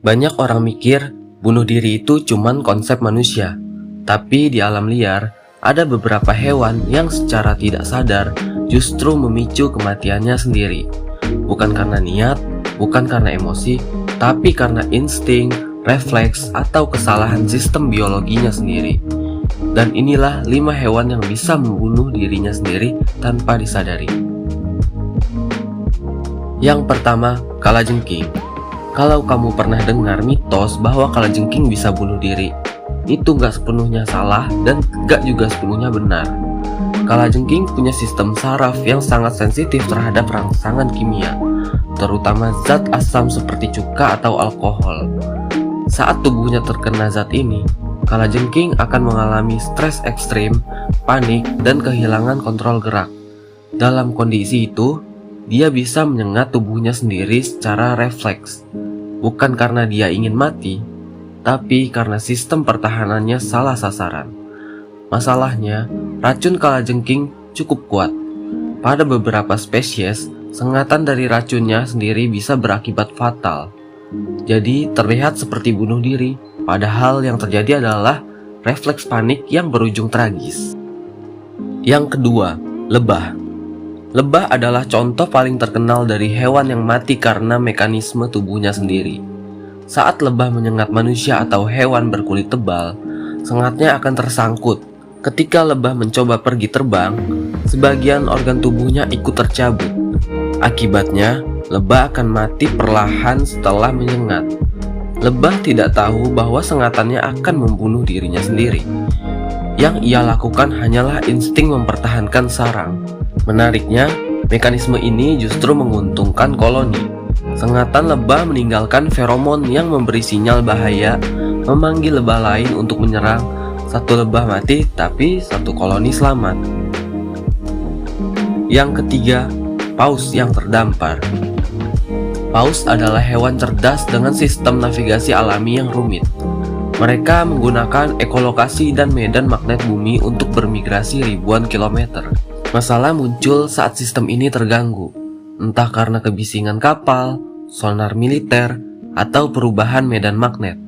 Banyak orang mikir bunuh diri itu cuman konsep manusia. Tapi di alam liar, ada beberapa hewan yang secara tidak sadar justru memicu kematiannya sendiri. Bukan karena niat, bukan karena emosi, tapi karena insting, refleks, atau kesalahan sistem biologinya sendiri. Dan inilah 5 hewan yang bisa membunuh dirinya sendiri tanpa disadari. Yang pertama, kalajengking. Kalau kamu pernah dengar mitos bahwa kalajengking bisa bunuh diri, itu gak sepenuhnya salah dan gak juga sepenuhnya benar. Kalajengking punya sistem saraf yang sangat sensitif terhadap rangsangan kimia, terutama zat asam seperti cuka atau alkohol. Saat tubuhnya terkena zat ini, kalajengking akan mengalami stres ekstrim, panik, dan kehilangan kontrol gerak. Dalam kondisi itu, dia bisa menyengat tubuhnya sendiri secara refleks. Bukan karena dia ingin mati, tapi karena sistem pertahanannya salah sasaran. Masalahnya, racun kalajengking cukup kuat. Pada beberapa spesies, sengatan dari racunnya sendiri bisa berakibat fatal. Jadi, terlihat seperti bunuh diri, padahal yang terjadi adalah refleks panik yang berujung tragis. Yang kedua, lebah. Lebah adalah contoh paling terkenal dari hewan yang mati karena mekanisme tubuhnya sendiri. Saat lebah menyengat manusia atau hewan berkulit tebal, sengatnya akan tersangkut. Ketika lebah mencoba pergi terbang, sebagian organ tubuhnya ikut tercabut. Akibatnya, lebah akan mati perlahan setelah menyengat. Lebah tidak tahu bahwa sengatannya akan membunuh dirinya sendiri. Yang ia lakukan hanyalah insting mempertahankan sarang. Menariknya, mekanisme ini justru menguntungkan koloni. Sengatan lebah meninggalkan feromon yang memberi sinyal bahaya, memanggil lebah lain untuk menyerang. Satu lebah mati, tapi satu koloni selamat. Yang ketiga, paus yang terdampar. Paus adalah hewan cerdas dengan sistem navigasi alami yang rumit. Mereka menggunakan ekolokasi dan medan magnet bumi untuk bermigrasi ribuan kilometer. Masalah muncul saat sistem ini terganggu, entah karena kebisingan kapal, sonar militer, atau perubahan medan magnet.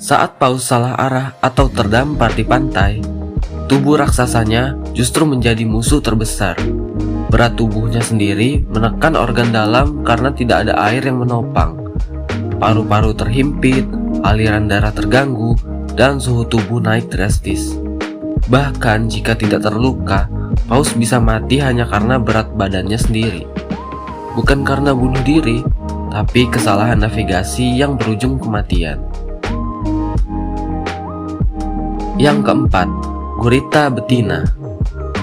Saat paus salah arah atau terdampar di pantai, tubuh raksasanya justru menjadi musuh terbesar. Berat tubuhnya sendiri menekan organ dalam karena tidak ada air yang menopang. Paru-paru terhimpit, aliran darah terganggu, dan suhu tubuh naik drastis. Bahkan jika tidak terluka, paus bisa mati hanya karena berat badannya sendiri. Bukan karena bunuh diri, tapi kesalahan navigasi yang berujung kematian. Yang keempat, gurita betina.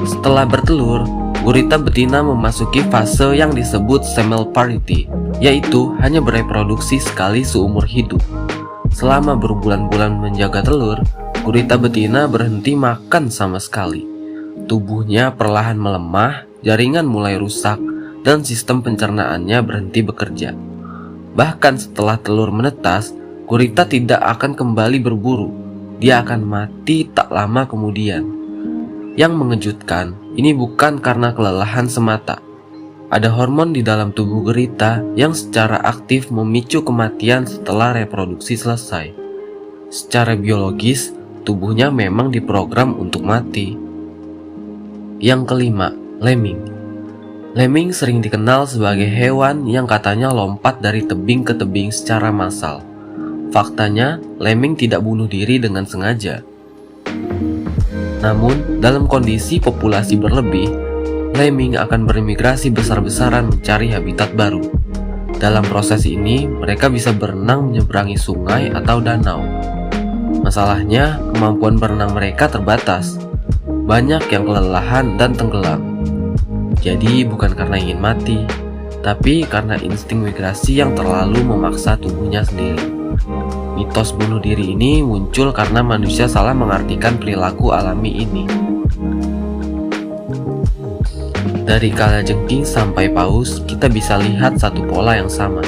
Setelah bertelur, gurita betina memasuki fase yang disebut semelparity, yaitu hanya bereproduksi sekali seumur hidup. Selama berbulan-bulan menjaga telur, gurita betina berhenti makan sama sekali. Tubuhnya perlahan melemah, jaringan mulai rusak, dan sistem pencernaannya berhenti bekerja. Bahkan setelah telur menetas, gurita tidak akan kembali berburu. Dia akan mati tak lama kemudian. Yang mengejutkan, ini bukan karena kelelahan semata. Ada hormon di dalam tubuh gurita yang secara aktif memicu kematian setelah reproduksi selesai. Secara biologis, tubuhnya memang diprogram untuk mati. Yang kelima, lemming. Lemming sering dikenal sebagai hewan yang katanya lompat dari tebing ke tebing secara massal. Faktanya, lemming tidak bunuh diri dengan sengaja. Namun, dalam kondisi populasi berlebih, lemming akan bermigrasi besar-besaran mencari habitat baru. Dalam proses ini, mereka bisa berenang menyeberangi sungai atau danau. Masalahnya, kemampuan berenang mereka terbatas. Banyak yang kelelahan dan tenggelam. Jadi, bukan karena ingin mati, tapi karena insting migrasi yang terlalu memaksa tubuhnya sendiri. Mitos bunuh diri ini muncul karena manusia salah mengartikan perilaku alami ini. Dari kalajengking sampai paus, kita bisa lihat satu pola yang sama.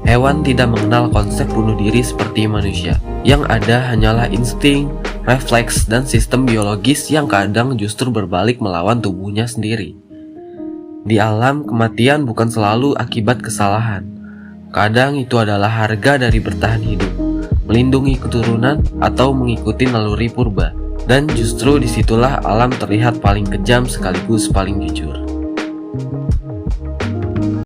Hewan tidak mengenal konsep bunuh diri seperti manusia. Yang ada hanyalah insting, refleks, dan sistem biologis yang kadang justru berbalik melawan tubuhnya sendiri. Di alam, kematian bukan selalu akibat kesalahan. Kadang itu adalah harga dari bertahan hidup, melindungi keturunan, atau mengikuti naluri purba. Dan justru disitulah alam terlihat paling kejam sekaligus paling jujur.